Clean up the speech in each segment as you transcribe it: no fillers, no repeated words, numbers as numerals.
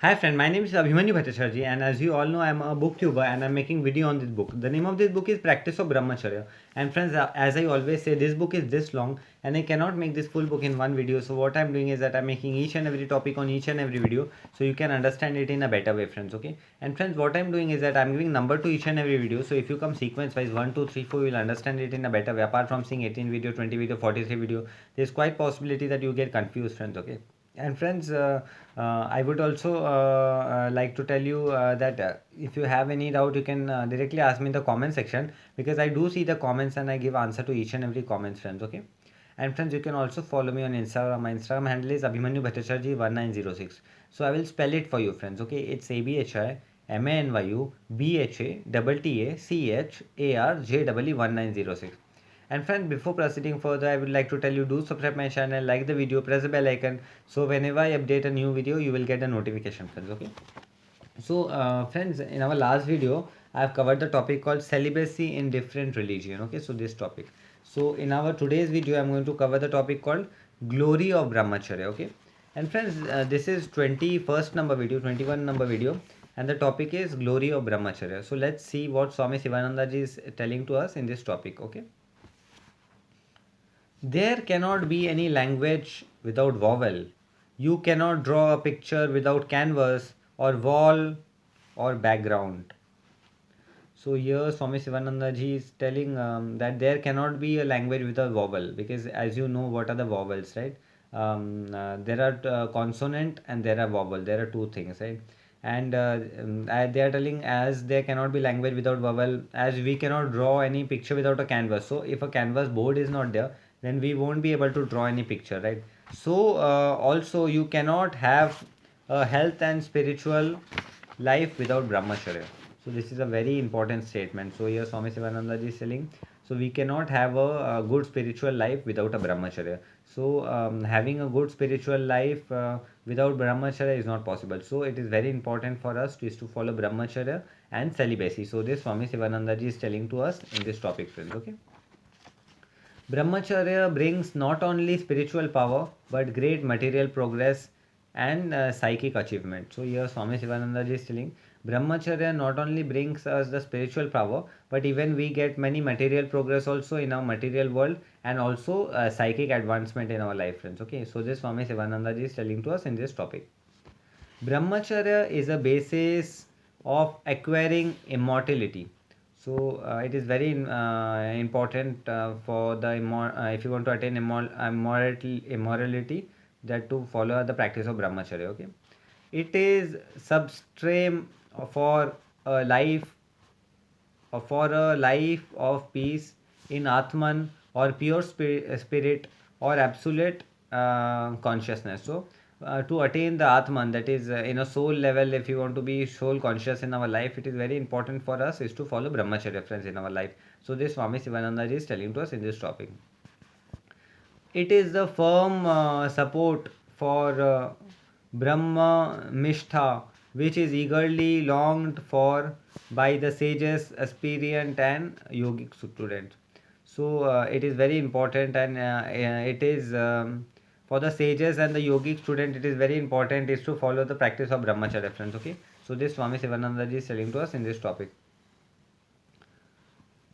Hi friend, my name is Abhimanyu Bhattacharjee and as you all know I am a booktuber and I am making video on this book. The name of this book is Practice of Brahmacharya, and friends, as I always say, this book is this long and I cannot make this full book in one video. So what I am doing is that I am making each and every topic on each and every video so you can understand it in a better way, friends. Okay, and friends, what I am doing is that I am giving number to each and every video, so if you come sequence wise 1 2 3 4 you will understand it in a better way. Apart from seeing 18 video, 20 video, 43 video, there is quite possibility that you get confused, friends. Okay, and friends, I would also like to tell you that if you have any doubt, you can directly ask me in the comment section, because I do see the comments and I give answer to each and every comments, friends. Okay, and friends, you can also follow me on Instagram. My Instagram handle is Abhimanyu Bhattacharjee 1906. So I will spell it for you, friends. Okay, it's ABHIMANYU BHATTACHARJE 1906. And friends, before proceeding further, I would like to tell you, do subscribe my channel, like the video, press the bell icon, so whenever I update a new video, you will get a notification, friends. Okay. So, friends, in our last video, I have covered the topic called celibacy in different religion. Okay, so this topic. So, in our today's video, I'm going to cover the topic called glory of Brahmacharya. Okay, and friends, this is 21st number video, 21 number video, and the topic is glory of Brahmacharya. So, let's see what Swami Sivananda ji is telling to us in this topic. Okay. There cannot be any language without vowel. You cannot draw a picture without canvas or wall or background. So here Swami Sivananda ji is telling that there cannot be a language without vowel, because as you know what are the vowels, right? There are consonant and there are vowel. There are two things, right? And they are telling, as there cannot be language without vowel, as we cannot draw any picture without a canvas. So if a canvas board is not there, then we won't be able to draw any picture, right? So also you cannot have a health and spiritual life without brahmacharya. So this is a very important statement. So here Swami Sivananda ji is telling, so we cannot have a good spiritual life without a brahmacharya. So having a good spiritual life without brahmacharya is not possible. So it is very important for us to follow brahmacharya and celibacy. So this Swami Sivananda ji is telling to us in this topic, friends. Okay. Brahmacharya brings not only spiritual power but great material progress and psychic achievement. So here Swami Sivananda ji is telling, Brahmacharya not only brings us the spiritual power, but even we get many material progress also in our material world, and also psychic advancement in our life, friends. Okay, so this Swami Sivananda ji is telling to us in this topic. Brahmacharya is a basis of acquiring immortality. So it is very important for the if you want to attain immorality, that to follow the practice of Brahmacharya. Okay, it is substrate for a life for a life of peace in Atman, or pure spirit, or absolute consciousness. So, to attain the Atman, that is in a soul level, if you want to be soul conscious in our life, it is very important for us is to follow Brahmacharya, friends, in our life. So, this Swami Sivananda ji is telling to us in this topic. It is the firm support for Brahma Mishtha, which is eagerly longed for by the sages, aspirant, and yogic students. So it is very important, and it is for the sages and the yogic student. It is very important is to follow the practice of Brahmacharya, friends. Okay, so this Swami Sivananda ji is telling to us in this topic.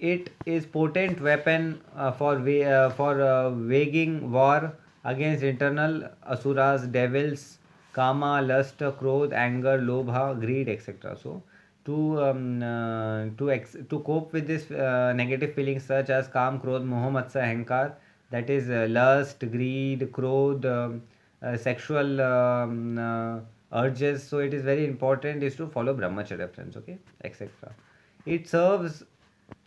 It is potent weapon for waging war against internal asuras, devils, kama, lust, krodh, anger, lobha, greed, etc. So to cope with this negative feelings such as kam, krodh, moha, matsya, ahankar, that is lust, greed, krodh, sexual urges. So it is very important is to follow brahmacharya, friends. Okay, etc. It serves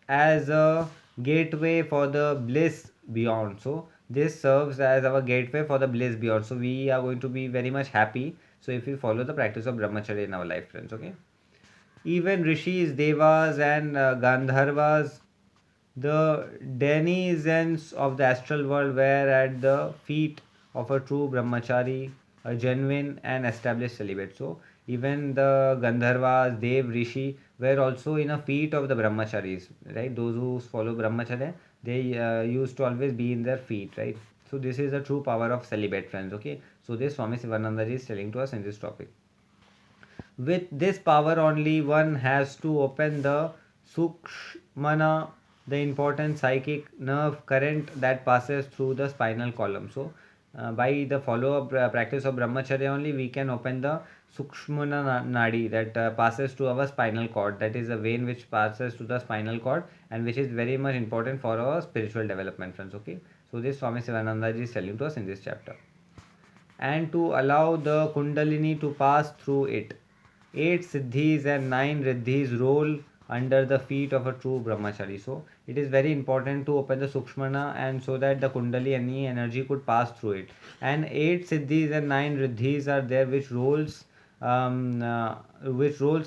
as a gateway for the bliss beyond. So this serves as our gateway for the bliss beyond. So we are going to be very much happy. So if we follow the practice of brahmacharya in our life, friends. Okay. Even rishis, devas, and gandharvas, the denizens of the astral world, were at the feet of a true brahmachari, a genuine and established celibate. So even the Gandharvas, Dev, Rishi were also in a feet of the brahmacharis, right? Those who follow brahmacharya, they used to always be in their feet, right? So this is the true power of celibate, friends. Okay. So this Swami Sivananda ji is telling to us in this topic. With this power only, one has to open the sukshmana, the important psychic nerve current that passes through the spinal column. So, by the follow-up practice of brahmacharya only, we can open the sukshmana nadi that passes to our spinal cord. That is a vein which passes to the spinal cord and which is very much important for our spiritual development, friends. Okay, so this Swami Sivananda ji is telling to us in this chapter. And to allow the kundalini to pass through it, 8 siddhis and 9 riddhis roll under the feet of a true brahmachari. So it is very important to open the sukshmana and so that the kundalini energy could pass through it. And 8 siddhis and 9 riddhis are there which rolls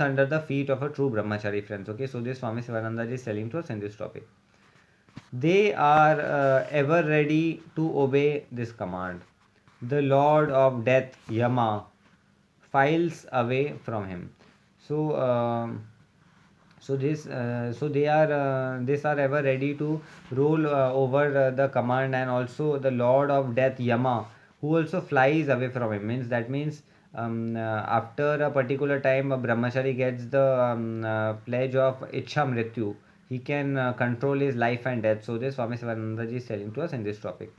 under the feet of a true brahmachari, friends. Okay, so this Swami Sivananda is telling to us in this topic. They are ever ready to obey this command. The Lord of Death, Yama, files away from him. So, so they are these are ever ready to roll over the command, and also the Lord of Death, Yama, who also flies away from him. Means that means after a particular time, a brahmachari gets the pledge of Ichha Mrityu. He can control his life and death. So this Swami Sivananda ji is telling to us in this topic.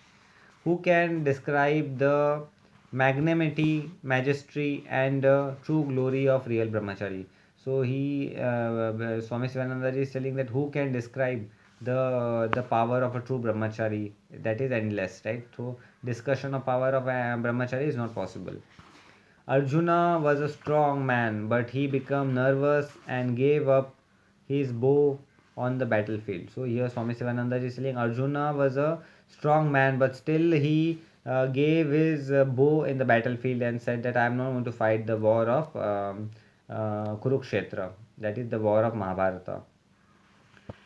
Who can describe the magnanimity, majesty, and true glory of real brahmachari? So Swami Sivananda is telling that who can describe the power of a true brahmachari, that is endless, right? So discussion of power of a brahmachari is not possible. Arjuna was a strong man, but he became nervous and gave up his bow on the battlefield. So here Swami Sivananda is saying Arjuna was a strong man, but still he gave his bow in the battlefield and said that I am not going to fight the war of Kurukshetra, that is the war of Mahabharata.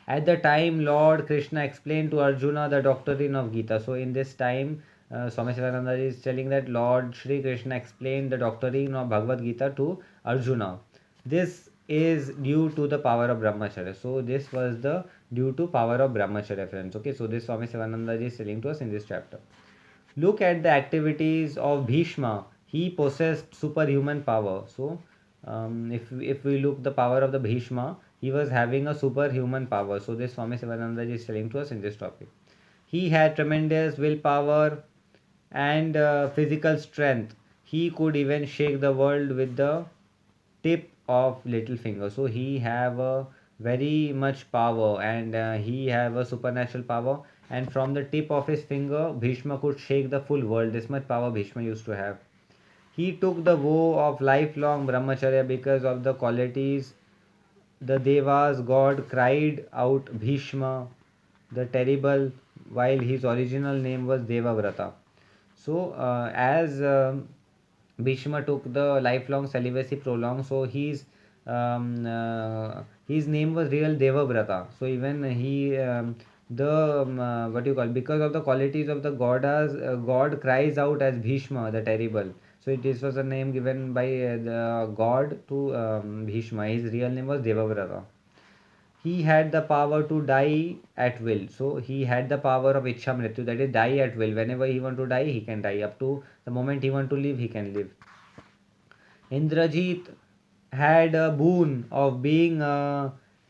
At the time, Lord Krishna explained to Arjuna the doctrine of Gita. So in this time, Swami Sivananda is telling that Lord Shri Krishna explained the doctrine of Bhagavad Gita to Arjuna. This is due to the power of Brahmacharya. So this was the due to power of Brahmacharya, friends. Okay, so this Swami Sivananda is telling to us in this chapter. Look at the activities of Bhishma. He possessed superhuman power. So, if we look the power of the Bhishma, he was having a superhuman power. So this Swami Sivananda is telling to us in this topic. He had tremendous willpower and physical strength. He could even shake the world with the tip of little finger. So he have a very much power, and he have a supernatural power, and from the tip of his finger Bhishma could shake the full world. This much power Bhishma used to have. He took the vow of lifelong brahmacharya because of the qualities. The devas god cried out Bhishma the terrible, while his original name was Devavrata. So as Bhishma took the lifelong celibacy prolonged, so his name was real Devavrata. So even he the what you call, because of the qualities of the goddess, God cries out as Bhishma the terrible. So this was a name given by the god to Bhishma. His real name was Devavrata. He had the power to die at will. So he had the power of Ichha Mrityu, that is die at will. Whenever he want to die, he can die. Up to the moment he want to live, he can live. Indrajit had a boon of being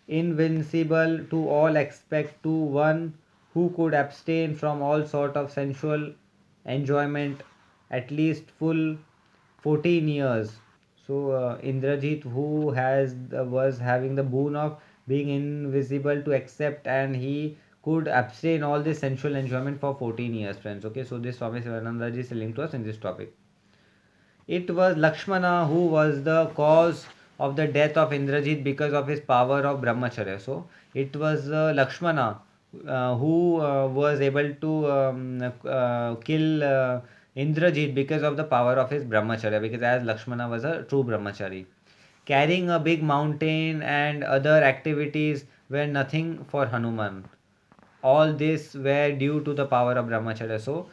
invincible to all except to one who could abstain from all sort of sensual enjoyment at least full 14 years. So Indrajit, who was having the boon of being invisible to accept, and he could abstain all this sensual enjoyment for 14 years, friends. Okay, so this Swami Sivananda is telling to us in this topic. It was Lakshmana who was the cause of the death of Indrajit because of his power of brahmacharya. So it was Lakshmana who was able to kill Indrajit because of the power of his brahmacharya, because as Lakshmana was a true brahmachari. Carrying a big mountain and other activities were nothing for Hanuman. All this were due to the power of brahmacharya. So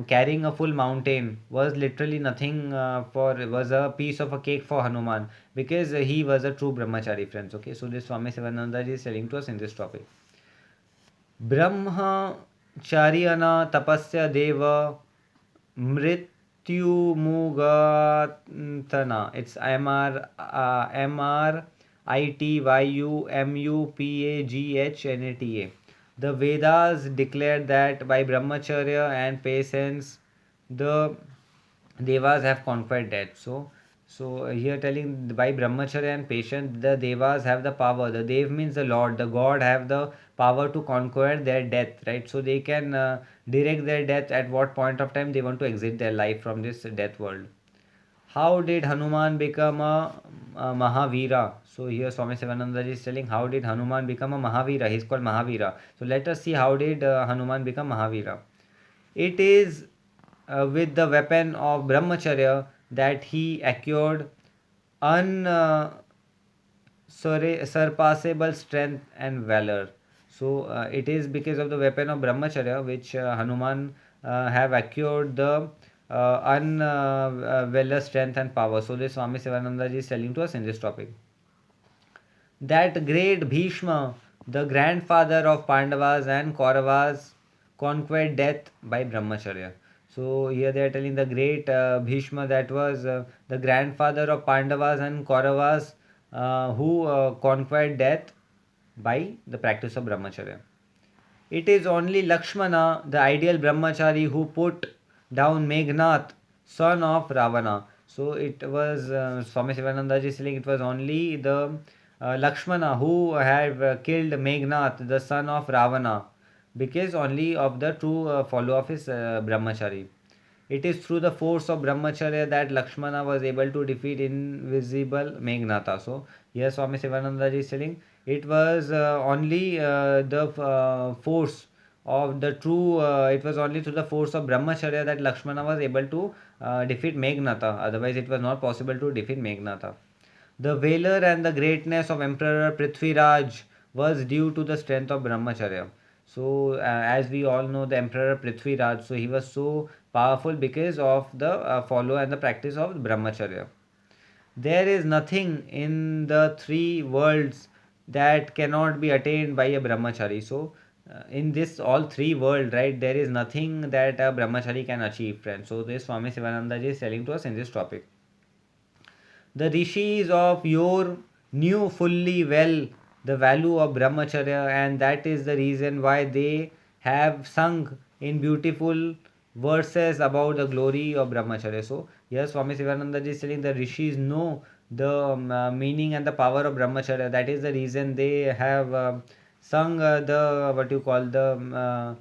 carrying a full mountain was literally nothing was a piece of a cake for Hanuman, because he was a true brahmachari, friends. Okay, so this Swami Sivananda is telling to us in this topic. Brahmacharyana tapasya deva mrit Mrityumugatana. It's Mrityumupaghna. The Vedas declare that by brahmacharya and patience, the devas have conquered death. So here telling by brahmacharya and patience, the devas have the power. The dev means the lord. The god have the power to conquer their death, right? So they can direct their death at what point of time they want to exit their life from this death world. How did Hanuman become a Mahavira? So here Swami Sivananda is telling how did Hanuman become a Mahavira? He's called Mahavira. So let us see how did Hanuman become Mahavira. It is with the weapon of brahmacharya that he acquired unsurpassable strength and valor. So it is because of the weapon of brahmacharya which Hanuman have acquired the unvalor strength and power. So this Swami Sivananda is telling to us in this topic. That great Bhishma, the grandfather of Pandavas and Kauravas, conquered death by brahmacharya. So here they are telling the great Bhishma, that was the grandfather of Pandavas and Kauravas, who conquered death by the practice of brahmacharya. It is only Lakshmana, the ideal brahmachari, who put down Meghnad, son of Ravana. So it was Swami Sivananda ji saying it was only the Lakshmana who had killed Meghnad, the son of Ravana, because only of the true follow of his brahmachari. It is through the force of brahmacharya that Lakshmana was able to defeat invisible Meghnata. So here Swami Sivananda ji is telling it was only the force of the true, it was only through the force of brahmacharya that Lakshmana was able to defeat Meghnata. Otherwise, it was not possible to defeat Meghnata. The valor and the greatness of Emperor Prithviraj was due to the strength of brahmacharya. So, as we all know, the Emperor Prithviraj, so he was so powerful because of the follow and the practice of brahmacharya. There is nothing in the three worlds that cannot be attained by a brahmachari. So, in this all three world, right, there is nothing that a brahmachari can achieve, friends. So, this Swami Sivananda ji is telling to us in this topic. The rishis of yore knew fully well the value of brahmacharya, and that is the reason why they have sung in beautiful verses about the glory of brahmacharya. So, yes, Swami Sivananda ji is telling the rishis know the meaning and the power of brahmacharya. That is the reason they have sung the what you call the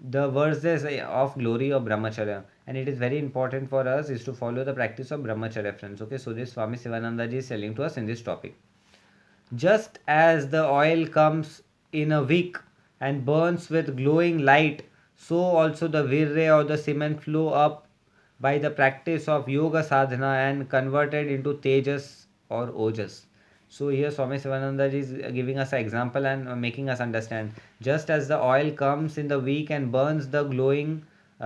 verses of glory of brahmacharya. And it is very important for us is to follow the practice of brahmacharya, friends. Okay, so this Swami Sivananda ji is telling to us in this topic. Just as the oil comes in a wick and burns with glowing light, so also the virya or the cement flow up by the practice of yoga sadhana and converted into tejas or ojas. So here Swami Sivananda is giving us an example and making us understand. Just as the oil comes in the wick and burns the glowing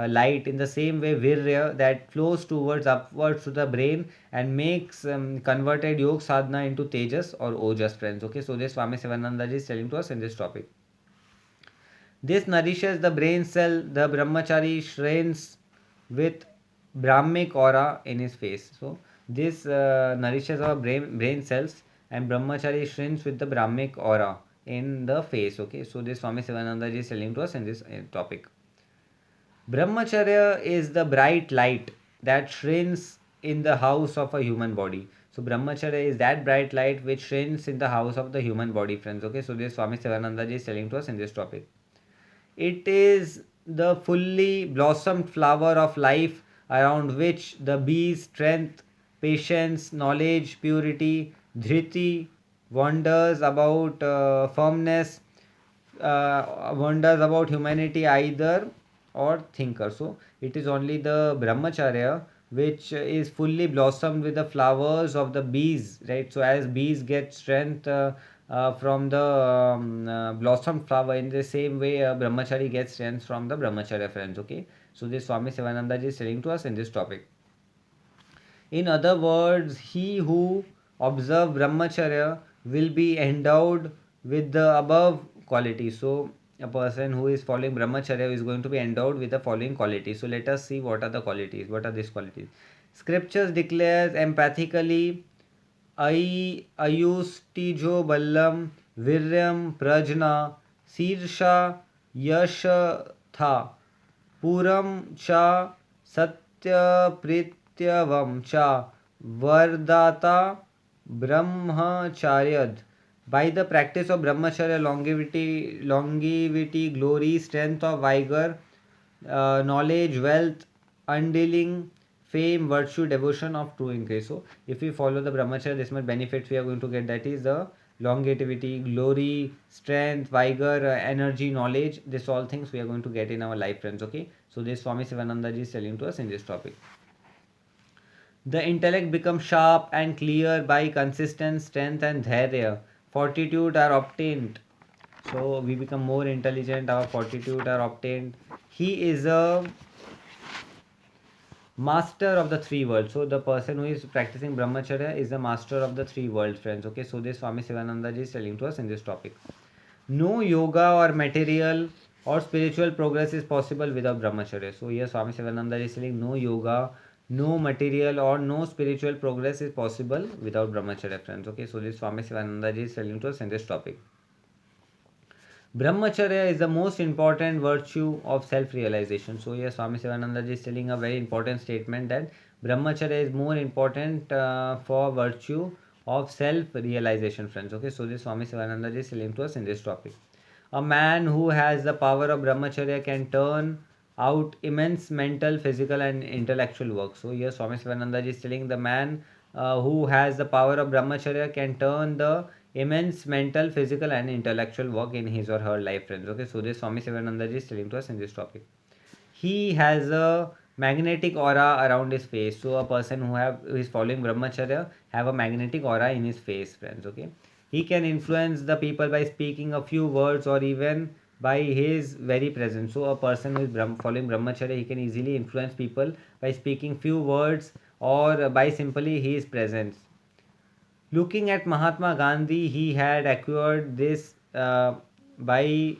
light, in the same way virya that flows towards upwards to the brain and makes converted yoga sadhana into tejas or ojas, friends. Okay, so this Swami Sivananda is telling to us in this topic. This nourishes the brain cell. The brahmachari shines with Brahmic aura in his face. So this nourishes our brain cells, and brahmachari shines with the Brahmic aura in the face. Okay, so this Swami Sivananda is telling to us in this topic. Brahmacharya is the bright light that shines in the house of a human body. So brahmacharya is that bright light which shines in the house of the human body, friends. Okay, so this Swami Sivananda is telling to us in this topic. It is the fully blossomed flower of life around which the bees' strength, patience, knowledge, purity, dhriti, wonders about firmness, wonders about humanity either or thinker. So it is only the brahmacharya which is fully blossomed with the flowers of the bees, right? So as bees get strength from the blossom flower, in the same way brahmachari gets strength from the brahmacharya, friends. Okay, so this Swami Sivananda is telling to us in this topic. In other words, he who observe brahmacharya will be endowed with the above quality. So a person who is following brahmacharya is going to be endowed with the following qualities. So let us see what are the qualities. What are these qualities? Scriptures declares empathically ayustijo ballam viryam prajna sirsha yashatha puram cha satya prityavam cha vardata brahmacharyad. By the practice of brahmacharya, longevity, glory, strength of vigor, knowledge, wealth, undealing, fame, virtue, devotion of true increase. So, if we follow the brahmacharya, this much benefits we are going to get. That is the longevity, glory, strength, vigor, energy, knowledge. This all things we are going to get in our life, friends. Okay. So, this Swami Sivananda ji is telling to us in this topic. The intellect becomes sharp and clear by consistent strength and dharya. Fortitude are obtained. So we become more intelligent, our fortitude are obtained. He is a master of the three worlds. So the person who is practicing brahmacharya is the master of the three worlds, friends. Okay, so this Swami Sivananda ji is telling to us in this topic. No yoga or material or spiritual progress is possible without brahmacharya. So here Swami Sivananda is saying no yoga, no material or no spiritual progress is possible without brahmacharya, friends. Okay, so this Swami Sivananda ji is telling to us in this topic. Brahmacharya is the most important virtue of self-realization. So here Swami Sivananda ji is telling a very important statement that Brahmacharya is more important for virtue of self-realization, friends. Okay, so this Swami Sivananda ji is telling to us in this topic. A man who has the power of Brahmacharya can turn out immense mental, physical and intellectual work. So here Swami Sivananda ji is telling the man who has the power of Brahmacharya can turn the immense mental, physical and intellectual work in his or her life, friends. Okay, so this Swami Sivananda ji is telling to us in this topic. He has a magnetic aura around his face. So a person who is following brahmacharya have a magnetic aura in his face, friends. Okay, he can influence the people by speaking a few words or even by his very presence. So a person who is following brahmacharya, he can easily influence people by speaking few words or by simply his presence. Looking at Mahatma Gandhi, he had acquired this by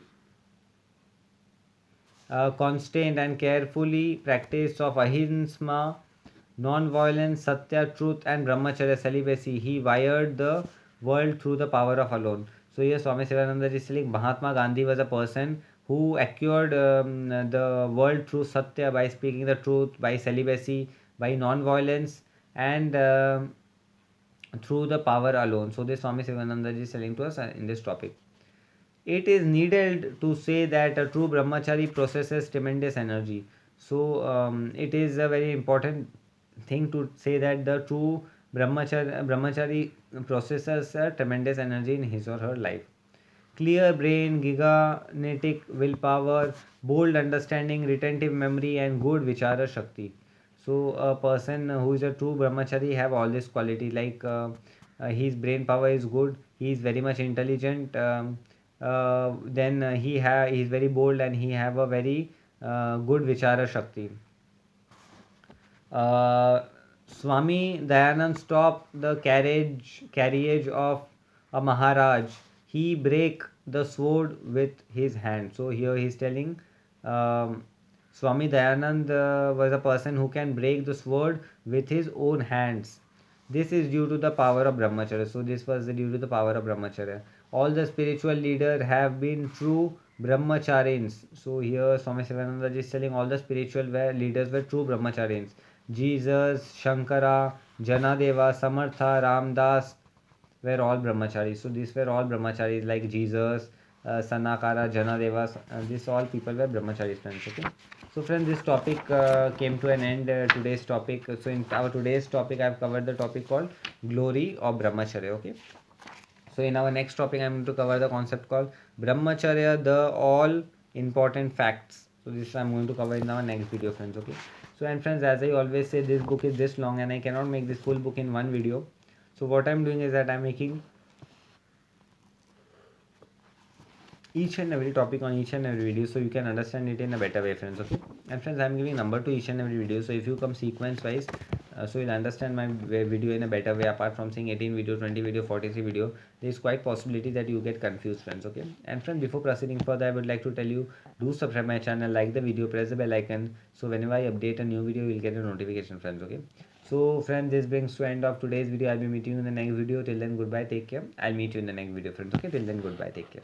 constant and carefully practice of ahimsa, non-violence, satya, truth, and brahmacharya celibacy. He wired the world through the power of alone. So here Swami Sivananda is saying Mahatma Gandhi was a person who acquired the world through satya by speaking the truth, by celibacy, by non-violence, and through the power alone. So this Swami Sivananda is telling to us in this topic. It is needed to say that a true brahmachari possesses tremendous energy. So it is a very important thing to say that the true brahmachari possesses a tremendous energy in his or her life. Clear brain, gigantic willpower, bold understanding, retentive memory, and good vichara shakti. So a person who is a true brahmachari have all this quality like his brain power is good, he is very much intelligent, then he is very bold and he have a very good vichara shakti. Swami Dayanand stopped the carriage of a Maharaj. He break the sword with his hand. So here he is telling Swami Dayanand was a person who can break the sword with his own hands. This is due to the power of brahmacharya. So this was due to the power of brahmacharya. All the spiritual leaders have been true brahmacharins. So here Swami Sivananda is telling all the spiritual leaders were true brahmacharins. Jesus, Shankara, Janadeva, Samartha, Ramdas were all brahmacharis. So these were all brahmacharis like Jesus, Sanakara, Janadeva. These all people were brahmacharis, friends. Okay. So friends, this topic came to an end. Today's topic. So in our today's topic, I have covered the topic called glory of brahmacharya. Okay. So in our next topic, I am going to cover the concept called brahmacharya, the all important facts. So this I am going to cover in our next video, friends. Okay. So and friends, as I always say, this book is this long and I cannot make this full book in one video. So what I am doing is that I am making each and every topic on each and every video so you can understand it in a better way, friends. Okay, and friends, I am giving number to each and every video, so if you come sequence wise, so you'll understand my video in a better way. Apart from seeing 18 video, 20 video, 43 video, there is quite possibility that you get confused, friends. Okay, and friends, before proceeding further, I would like to tell you, do subscribe my channel, like the video, press the bell icon, so whenever I update a new video, you'll get a notification, friends. Okay, so friends, this brings to end of today's video. I'll be meeting you in the next video. Till then, goodbye, take care. I'll meet you in the next video, friends. Okay, till then, goodbye, take care.